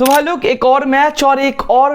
तो भाई लोग एक और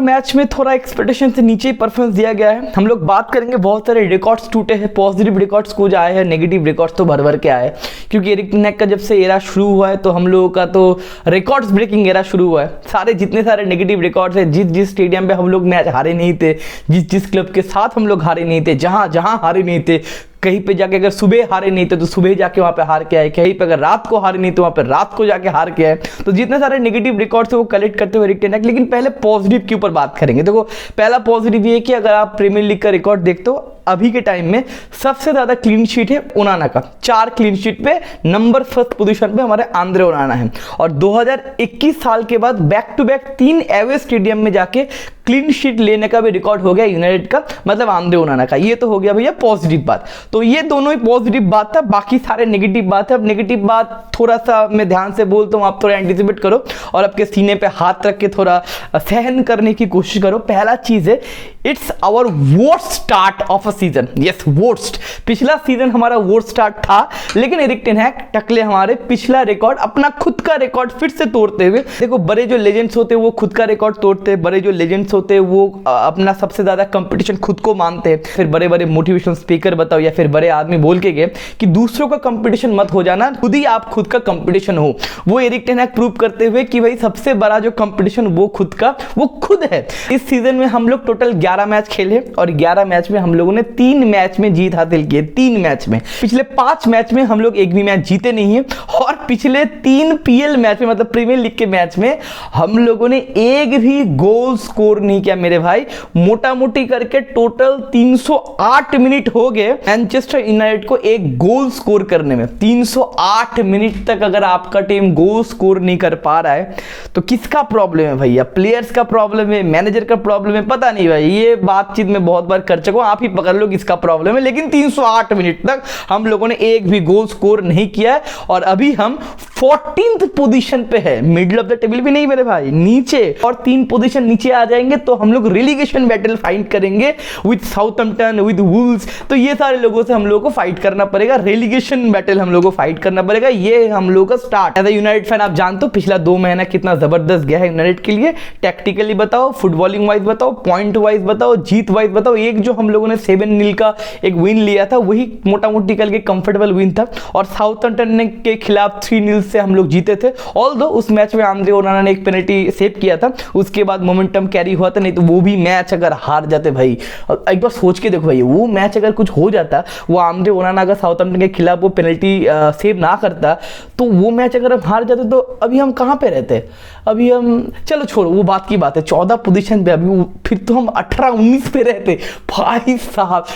मैच में थोड़ा एक्सपेक्टेशन से नीचे परफॉर्मेंस दिया गया है। हम लोग बात करेंगे, बहुत सारे रिकॉर्ड्स टूटे हैं, पॉजिटिव रिकॉर्ड्स कुछ आए हैं, नेगेटिव रिकॉर्ड्स तो भर भर के आए, क्योंकि एरिक टेन हैग का जब से एरा शुरू हुआ है तो हम लोगों का तो रिकॉर्ड्स ब्रेकिंग एरा शुरू हुआ है। सारे जितने सारे नेगेटिव रिकॉर्ड्स है, जिस स्टेडियम पे हम लोग मैच हारे नहीं थे, जिस क्लब के साथ हम लोग हारे नहीं थे, जहां हारे नहीं थे, कहीं पे जाके अगर सुबह हारे नहीं थे तो सुबह जाके वहां पे हार के आए, कहीं पे अगर रात को हारे नहीं तो वहां पे रात को जाके हार के आए। तो जितने सारे नेगेटिव रिकॉर्ड्स है वो कलेक्ट करते हुए एरिक टेन हैग। लेकिन पहले पॉजिटिव के ऊपर बात करेंगे। देखो, पहला पॉजिटिव ये है कि अगर आप प्रीमियर लीग का रिकॉर्ड देखते हो, अभी के टाइम में सबसे ज्यादा क्लीन शीट है ओनाना का, 4 क्लीन शीट पे नंबर फर्स्ट पोजीशन पे हमारे आंद्रे ओनाना है। और 2021 साल के बाद बैक टू बैक 3 एवे स्टेडियम में जाके क्लीन शीट लेने का भी रिकॉर्ड हो गया यूनाइटेड का, मतलब आंद्रे ओनाना का। ये तो हो गया भैया पॉजिटिव बात। तो ये दोनों ही पॉजिटिव बात था, बाकी सारे नेगेटिव बात है। अब नेगेटिव बात थोड़ा सा मैं ध्यान से बोलता हूं, आप थोड़ा एंटिसिपेट करो और आपके सीने पे हाथ रख के थोड़ा सहन करने की कोशिश करो। पहला चीज है, it's our worst start of a season. Yes, worst. पिछला सीजन हमारा वर्स्ट स्टार्ट था, लेकिन एरिक टेन हैग टकले हमारे पिछला रिकॉर्ड, अपना खुद का रिकॉर्ड फिर से तोड़ते हुए। देखो, बड़े जो लेजेंड्स होते हैं वो खुद का रिकॉर्ड तोड़ते हैं, बड़े जो लेजेंड्स होते हैं वो अपना सबसे ज्यादा कंपटीशन खुद को मानते हैं। फिर बड़े बड़े मोटिवेशनल स्पीकर बताओ या फिर बड़े आदमी बोल के गए कि दूसरों का कंपटीशन मत हो जाना, खुद ही आप खुद का कंपटीशन हो। वो एरिक टेन हैग प्रूव करते हुए कि भाई सबसे बड़ा जो कंपटीशन वो खुद का, वो खुद है। इस सीजन में हम लोग टोटल 11 मैच खेले और 11 मैच में हम लोगों ने 3 मैच में जीत हासिल की है। 3 मैच में, पिछले 5 मैच में हम लोग एक भी मैच जीते नहीं है। और पिछले 3 पीएल मैच में, मतलब प्रीमियर लीग के मैच में, हम लोगों ने एक भी गोल स्कोर नहीं किया मेरे भाई। मोटा मोटी करके टोटल 308 मिनट हो गए मैनचेस्टर यूनाइटेड को एक गोल स्कोर करने में। 308 मिनट तक अगर आपका टीम गोल स्कोर नहीं कर पा रहा है तो किसका प्रॉब्लम है भैया? प्लेयर्स का प्रॉब्लम है, मैनेजर का प्रॉब्लम है, पता नहीं भाई। ये बातचीत में बहुत बार कर चुका हूं, आप ही पकड़ लो किसका प्रॉब्लम है। लेकिन 308 मिनट तक हम लोगों ने एक भी गोल स्कोर नहीं किया है और अभी हम 14th पोजीशन पे है, मिडिल ऑफ द टेबल भी नहीं मेरे भाई, नीचे। और 3 पोजीशन नीचे आ जाएंगे तो हम लोग रिलीगेशन बैटल फाइट करेंगे विद साउथहैम्पटन, विद वुल्व्स। तो ये सारे लोगों से हम लोगों को फाइट करना पड़ेगा, रिलीगेशन बैटल हम लोगों को फाइट करना पड़ेगा। ये हम लोगों का start. As a United fan आप जानते हो पिछला 2 महीना कितना जबरदस्त गया है यूनाइटेड के लिए। टैक्टिकली बताओ, फुटबॉलिंग वाइज बताओ, पॉइंट वाइज बताओ, जीत वाइज बताओ। एक जो हम लोगों ने 7-0 का एक विन लिया था वही मोटा मोटी करके कंफर्टेबल विन था। और साउथहैम्पटन के खिलाफ 3-0 से हम लोग जीते थे। ऑल्दो उस मैच में आंद्रे ओनाना ने एक पेनल्टी सेव किया था, उसके बाद मोमेंटम कैरी हुआ था। नहीं तो वो भी मैच अगर हार जाते भाई, एक बार सोच के देखो भाई, वो मैच अगर कुछ हो जाता, वो आंद्रे ओनाना अगर साउथहैम्पटन के खिलाफ वो पेनल्टी सेव ना करता तो वो मैच अगर हम हार जाते तो अभी हम कहां पे रहते? अभी हम, चलो छोड़ो, वो बात की बात है। 14 पोजीशन पे अभी, फिर तो हम 18-19 पे रहते भाई साहब।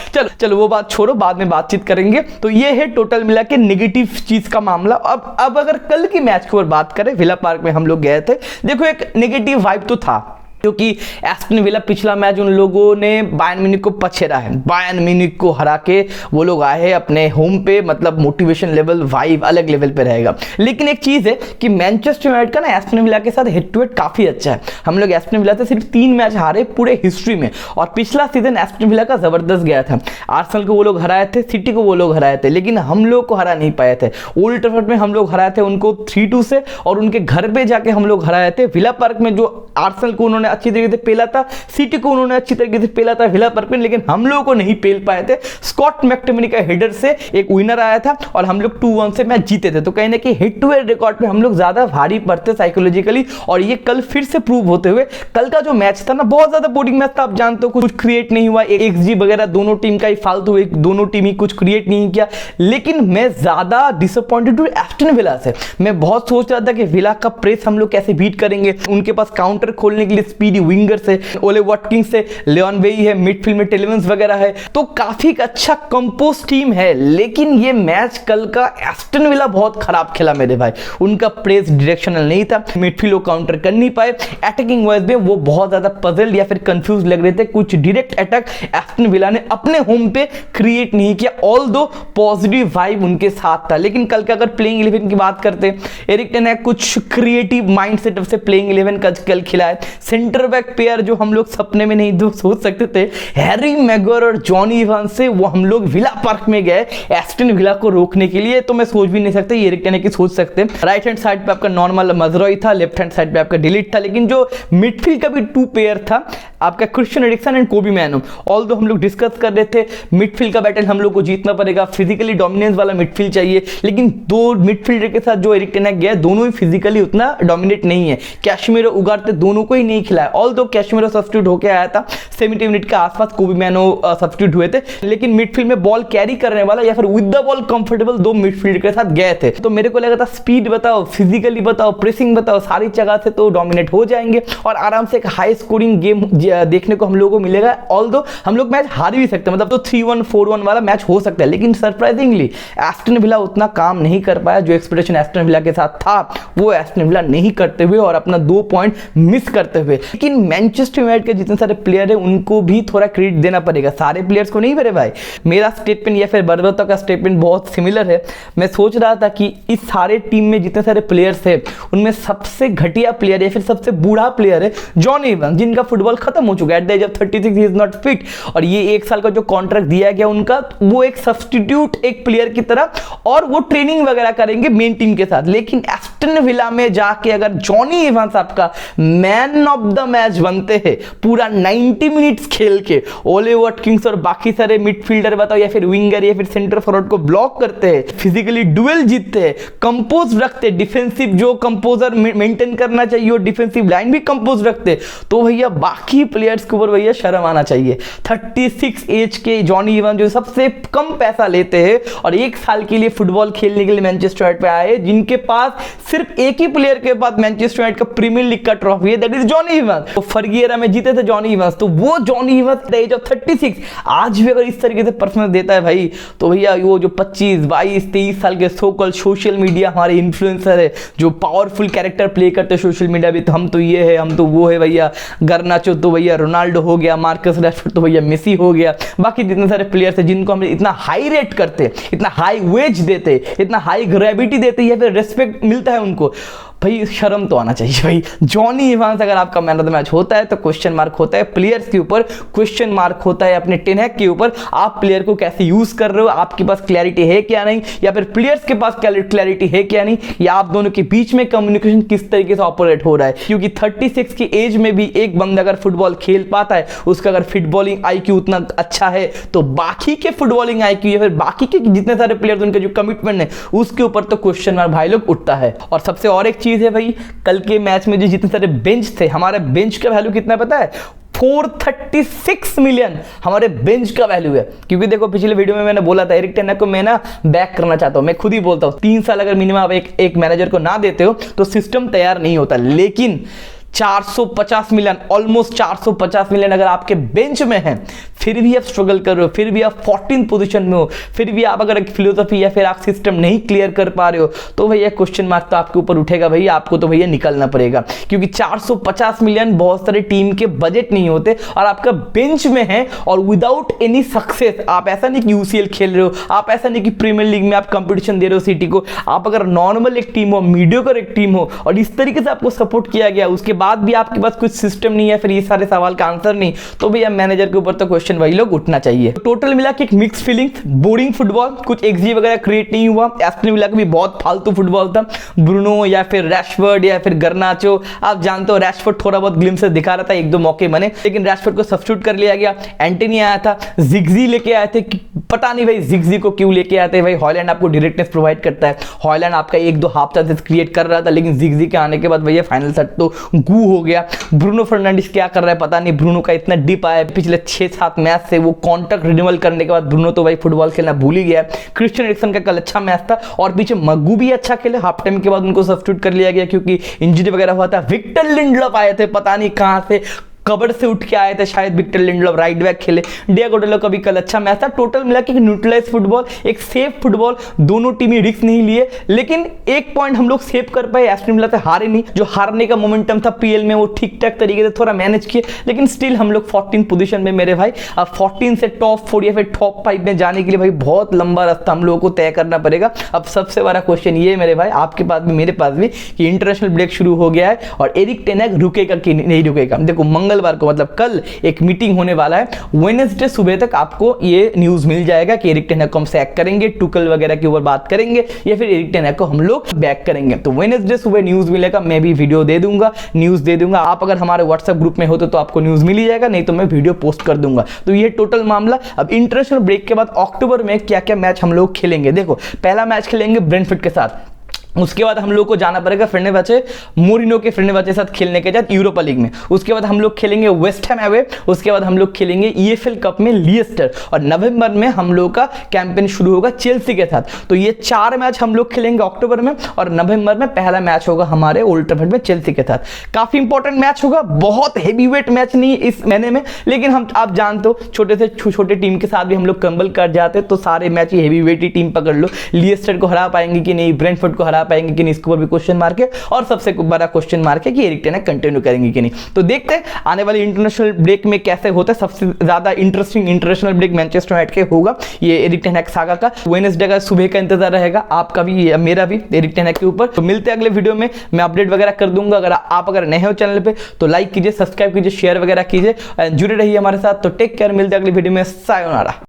चलो वो बात छोड़ो, बाद में बातचीत करेंगे। तो ये है टोटल मिला के नेगेटिव चीज का मामला। अब अगर कल की मैच की ओर बात करें, विला पार्क में हम लोग गए थे। देखो, एक नेगेटिव वाइब तो था, क्योंकि एस्टन विला पिछला मैच उन लोगों ने बायर्न म्यूनिख को पछेड़ा है। बायर्न म्यूनिख को हरा के वो लोग आए हैं अपने होम पे, मतलब मोटिवेशन लेवल, वाइब अलग लेवल पे रहेगा। लेकिन एक चीज है कि मैनचेस्टर यूनाइटेड का ना एस्टन विला के साथ हेड टू हेड काफी अच्छा है। हम लोग एस्टन विला से सिर्फ 3 मैच हारे पूरे हिस्ट्री में, और पिछला सीजन एस्टन विला का जबरदस्त गया था। आर्सेनल को वो लोग हराए थे, सिटी को वो लोग हराए थे, लेकिन हम लोग को हरा नहीं पाए थे। ओल्ड ट्रैफर्ड में हम लोग हराए थे उनको 3-2 से, और उनके घर पे जाके हम लोग हराए थे। विला पार्क में जो आर्सेनल को उन्होंने अच्छी तरीके से पेला था, सिटी को उन्होंने अच्छी तरीके से पेला था विला पार्क में, लेकिन हम लोगों को नहीं पेल पाए थे। स्कॉट मैकटोमिनी का हेडर से एक विनर आया था और हम लोग 2-1 से मैच जीते थे। तो कहीं ना कहीं हेड टू हेड रिकॉर्ड पे हम लोग ज्यादा भारी पड़ते साइकोलॉजिकली, और ये कल फिर से प्रूव होते हुए। कल का जो मैच था ना, बहुत ज्यादा बोरिंग मैच था, आप जानते हो, कुछ क्रिएट नहीं हुआ। XG वगैरह दोनों टीम का ही फालतू हुए, दोनों टीम ही कुछ क्रिएट नहीं किया। लेकिन मैं ज्यादा डिसअपॉइंटेड हूं एस्टन विला से। मैं बहुत सोच रहा था कि विला का प्रेस हम लोग कैसे बीट करेंगे, उनके पास काउंटर खोलने के लिए स्पीडी विंगर से ओले वाटकिंस से, लियोन वेई है, मिडफील्ड में टेलेमेंस वगैरह है, तो काफी अच्छा कंपोज टीम है। लेकिन ये मैच कल का एस्टन विला बहुत खराब खेला मेरे भाई। उनका प्रेस डायरेक्शनल नहीं था, मिडफील्ड को काउंटर कर नहीं पाए। अटैकिंग वाइज में वो बहुत ज्यादा पजल्ड या फिर कंफ्यूज लग रहे थे। कुछ डायरेक्ट अटैक एस्टन विला ने अपने होम पे क्रिएट नहीं किया, ऑल्दो पॉजिटिव वाइब उनके साथ था। लेकिन कल का अगर प्लेइंग 11 की बात करते, एरिक टेन हैग कुछ क्रिएटिव माइंडसेट से प्लेइंग 11 का कल खिला है। सेंटर बैक पेयर जो हम लोग सपने में नहीं तो सोच सकते थे, हैरी मैग्वायर और जॉनी इवांस से, वो हम लोग विला पार्क में गए एस्टन विला को रोकने के लिए। तो मैं सोच भी नहीं सकता, ये एरिक टेन हाग की सोच सकते। राइट हैंड साइड पे आपका नॉर्मल मजरॉय था, लेफ्ट हैंड साइड पे आपका डिलीट था, लेकिन जो मिडफील्ड का भी टू पेयर था आपका क्रिश्चियन एरिक्सन एंड कोबी मैनो। ऑल्दो हम लोग डिस्कस कर रहे थे मिडफील्ड का बैटल हम लोग को जीतना पड़ेगा, फिजिकली डोमिनेंस वाला मिडफील्ड चाहिए, लेकिन दो मिडफील्डर के साथ जो एरिक टेन हाग गया दोनों ही फिजिकली उतना डोमिनेट नहीं है। कैशमीरो उगारते दोनों को ही नहीं खिलाया, ऑल्दो कैशमीरो सब्स्टिट्यूट होकर आया था 70 मिनट के आसपास, कोबी मैनो सब्स्टिट्यूट हुए थे, लेकिन मिडफील्ड में बॉल कैरी करने वाला या फिर विद द बॉल कंफर्टेबल दो मिडफील्ड के साथ गए थे। तो मेरे को लगा था स्पीड बताओ, फिजिकली बताओ, प्रेसिंग बताओ, सारी जगह से तो डोमिनेट हो जाएंगे और आराम से एक हाई स्कोरिंग गेम देखने को हम लोगों को मिलेगा। ऑल्दो हम लोग मैच हार भी सकते हैं, मतलब तो 3-1 4-1 वाला मैच हो सकता है, लेकिन सरप्राइजिंगली एस्टन विला उतना काम नहीं कर पाया। जो एक्सपेक्टेशन एस्टन विला के साथ था वो एस्टन विला नहीं करते हुए और अपना 2 पॉइंट मिस करते हुए। लेकिन मैनचेस्टर यूनाइटेड के जितने सारे प्लेयर है उनको भी थोड़ा क्रेडिट देना पड़ेगा, सारे प्लेयर्स को नहीं मेरे भाई। मेरा स्टेटमेंट या फिर बर्बरतो का स्टेटमेंट बहुत सिमिलर है। मैं सोच रहा था कि इस सारे टीम में जितने सारे प्लेयर्स है उनमें सबसे घटिया प्लेयर या फिर सबसे बूढ़ा प्लेयर है जॉनी इवांस, जिनका फुटबॉल खत्म हो चुका है। At the age of 36 he is not fit, और ये 1 साल का जो कॉन्ट्रैक्ट दिया गया उनका, वो एक सब्स्टिट्यूट एक प्लेयर की तरह, और वो ट्रेनिंग वगैरह करेंगे मेन टीम के साथ। लेकिन एस्टन विला में जाके अगर जॉनी इवांस आपका मैन ऑफ द मैच बनते हैं पूरा 90 मिनट्स खेल के, ओले वाटकिंस और बाकी सारे मिडफील्डर बताओ या फिर विंगर या फिर सेंटर फॉरवर्ड को ब्लॉक करते हैं, फिजिकली डुएल जीतते हैं, कंपोज रखते, डिफेंसिव जो कंपोजर मेंटेन करना चाहिए और डिफेंसिव लाइन भी कंपोज रखते, तो भैया बाकी प्लेयर्स के ऊपर भैया शर्म आना चाहिए। 36 एज के जॉनी इवांस जो सबसे कम पैसा लेते हैं और 1 साल के लिए फुटबॉल खेलने के लिए मैनचेस्टर यूनाइटेड पे आए, जिनके पास सिर्फ एक ही प्लेयर के पास मैनचेस्टर यूनाइटेड का प्रीमियर लीग का ट्रॉफी है, दैट इज जॉनी इवांस। तो फर्गी एरा में जीते थे जॉनी इवांस, तो वो Johnny Evans at the age of 36 आज भी अगर इस तरीके से परफॉर्मेंस देता है भाई, तो भैया वो जो 25, 22, 23 साल के सोकल सोशल मीडिया हमारे इन्फ्लुएंसर है जो पावरफुल कैरेक्टर प्ले करते हैं सोशल मीडिया भी, तो हम तो ये है, हम तो वो है भैया, गर्नाचो तो भैया रोनाल्डो हो गया, मार्कस रैशफोर्ड तो भैया मेसी हो गया, बाकी जितने सारे प्लेयर्स हैं जिनको हम इतना हाई रेट करते, इतना हाई वेज देते, इतना हाई ग्रेविटी देते या फिर रेस्पेक्ट मिलता है उनको, भाई शर्म तो आना चाहिए भाई। जॉनी इवांस अगर आपका मैन ऑफ द मैच होता है तो क्वेश्चन मार्क होता है प्लेयर्स के ऊपर, क्वेश्चन मार्क होता है अपने टेन हैग के ऊपर, आप प्लेयर को कैसे यूज कर रहे हो, आपके पास क्लैरिटी है क्या नहीं, या फिर प्लेयर्स के पास क्लैरिटी है क्या नहीं, या आप दोनों के बीच में कम्युनिकेशन किस तरीके से ऑपरेट हो रहा है। क्योंकि 36 की एज में भी एक बंदा अगर फुटबॉल खेल पाता है, उसका अगर फुटबॉलिंग आईक्यू उतना अच्छा है, तो बाकी के फुटबॉलिंग आईक्यू या फिर बाकी के जितने सारे प्लेयर्स उनके जो कमिटमेंट है उसके ऊपर तो क्वेश्चन मार्क भाई लोग उठता है। और सबसे और एक चीज है भाई, कल के मैच में जो जितने सारे बेंच थे, हमारे बेंच का वैल्यू कितना पता है, 436 मिलियन हमारे बेंच का वैल्यू है। क्योंकि देखो पिछले वीडियो में मैंने बोला था एरिक टेन हाग को मैं ना बैक करना चाहता हूं, मैं खुद ही बोलता हूं 3 साल अगर मिनिमम आप एक मैनेजर को ना देते हो तो सिस्टम तैयार नहीं होता। लेकिन 450 मिलियन, ऑलमोस्ट 450 मिलियन अगर आपके बेंच में है, फिर भी आप स्ट्रगल कर रहे हो, फिर भी आप 14 पोजीशन में हो, फिर भी आप अगर एक फिलोसफी या फिर आप सिस्टम नहीं क्लियर कर पा रहे हो, तो भैया क्वेश्चन मार्क तो आपके ऊपर उठेगा भैया, आपको तो भैया निकलना पड़ेगा। क्योंकि 450 मिलियन बहुत सारे टीम के बजट नहीं होते और आपका बेंच में है, और विदाउट एनी सक्सेस, आप ऐसा नहीं कि यूसीएल खेल रहे हो, आप ऐसा नहीं कि प्रीमियर लीग में आप कंपटीशन दे रहे हो सिटी को, आप अगर नॉर्मल एक टीम हो, मीडियोकर एक टीम हो और इस तरीके से आपको सपोर्ट किया गया, उसके बाद भी आपके पास कुछ सिस्टम नहीं है, फिर ये सारे सवाल का आंसर नहीं, तो भैया मैनेजर के ऊपर तो क्वेश्चन वही लोग उठना चाहिए। तो टोटल मिला के एक मिक्स फीलिंग्स, बोरिंग फुटबॉल, कुछ एक्सजी वगैरह क्रिएट नहीं हुआ। एस्टन विला का भी बहुत फालतू फुटबॉल था, ब्रूनो या फिर रैशफोर्ड या फिर गर्नाचो, आप जानते हो रैशफोर्ड थोड़ा बहुत ग्लिम्सेस दिखा रहा था, 1-2 मौके बने, लेकिन रैशफोर्ड को सब्स्टिट्यूट कर लिया गया। एंटनी आया था, जिग्जी लेके आए थे, पता नहीं भाई जिग्जी को क्यों लेके आते हैं भाई, हॉलैंड आपको डायरेक्टनेस प्रोवाइड करता है, हॉलैंड आपका 1-2 हाफ चांसेस क्रिएट कर रहा था, लेकिन जिग्जी के आने के बाद भैया फाइनल सेट तो गू हो गया। ब्रूनो फर्नांडिस क्या कर रहा है पता नहीं, ब्रूनो का इतना डिप आया पिछले 6-7 मैच से, वो कॉन्ट्रैक्ट रिन्यूअल करने के बाद ब्रूनो तो भाई फुटबॉल खेलना भूल ही गया। क्रिश्चियन एरिक्सन का कल अच्छा मैच था और पीछे मग्गू भी अच्छा खेले, हाफ टाइम के बाद उनको सब्स्टिट्यूट कर लिया गया क्योंकि इंजरी वगैरह हुआ था। विक्टर लिंडलॉफ आए थे, पता नहीं कहां से कबर से उठ के आए थे, शायद विक्टर लिंडलॉफ राइट बैक खेले, डिएगो डालो का भी कल अच्छा मैच था। टोटल मिला कि न्यूट्रलाइज फुटबॉल, एक सेफ फुटबॉल, दोनों टीमें रिस्क नहीं लिए, लेकिन एक पॉइंट हम लोग सेव कर पाए, एस्टन विला से हारे नहीं। जो हारने का मोमेंटम था पीएल में वो ठीक ठाक तरीके से थोड़ा मैनेज किए, लेकिन स्टिल हम लोग 14 पोजीशन में मेरे भाई। अब 14 से टॉप 4 या फिर टॉप 5 में जाने के लिए भाई बहुत लंबा रास्ता हम लोगों को तय करना पड़ेगा। अब सबसे बड़ा क्वेश्चन ये मेरे भाई, आपके पास भी मेरे पास भी, कि इंटरनेशनल ब्रेक शुरू हो गया है और एरिक टेन हैग रुकेगा कि नहीं रुकेगा। देखो मंगलवार को मतलब कल एक मीटिंग होने वाला है, वेडनेसडे सुबह तक आपको ये न्यूज मिल जाएगा कि एरिक टेन हैग को हम सैक करेंगे, टुकल वगैरह के ऊपर बात करेंगे, या फिर एरिक टेन हैग को हम लोग बैक करेंगे। तो वेडनेसडे सुबह न्यूज मिलेगा, मैं भी वीडियो दे दूंगा, न्यूज दे दूंगा। आप अगर हमारे व्हाट्सएप ग्रुप में हो तो आपको न्यूज मिल ही जाएगा, नहीं तो मैं वीडियो पोस्ट कर दूंगा। तो ये टोटल मामला। अब इंटरनेशनल ब्रेक के बाद अक्टूबर में क्या क्या मैच हम लोग खेलेंगे, देखो पहला मैच खेलेंगे ब्रेंटफोर्ड के साथ, उसके बाद हम लोग को जाना पड़ेगा फेनेर्बाचे, मोरिनो के फेनेर्बाचे साथ खेलने के साथ यूरोपा लीग में। उसके बाद हम लोग खेलेंगे वेस्ट हैम अवे, उसके बाद हम लोग खेलेंगे ईएफएल कप में लिएस्टर, और नवंबर में हम लोग का कैंपेन शुरू होगा चेल्सी के साथ। तो ये 4 मैच हम लोग खेलेंगे अक्टूबर में, और नवंबर में पहला मैच होगा हमारे ओल्ड ट्रैफर्ड में चेल्सी के साथ। काफी इंपॉर्टेंट मैच होगा, बहुत हेवीवेट मैच नहीं इस महीने में, लेकिन हम आप जानते हो छोटे से छोटे टीम के साथ भी हम लोग कंबल कर जाते, तो सारे मैच हेवीवेट ही टीम पकड़ लो। लिएस्टर को हरा पाएंगे कि नहीं, ब्रेंटफोर्ड को हरा पाएंगे कि नहीं, इसके ऊपर भी क्वेश्चन मार्क है, और सबसे बड़ा क्वेश्चन मार्क है कि एरिक टेन हैग कंटिन्यू करेंगे कि नहीं। तो देखते हैं आने वाली इंटरनेशनल ब्रेक में कैसे होता है। सबसे ज्यादा interesting international break Manchester United के होगा, ये एरिक टेन हैग सागा का। वेडनेसडे का सुबह का इंतजार रहेगा, आपका भी मेरा भी, एरिक टेन हैग के ऊपर। तो मिलते हैं अगले वीडियो में, मैं अपडेट वगैरह कर दूंगा। अगर नए हो चैनल पे तो लाइक कीजिए, सब्सक्राइब कीजिए, शेयर वगैरह कीजिए, जुड़े रहिए हमारे साथ। तो टेक केयर, मिलते हैं अगले वीडियो में, सायोनारा।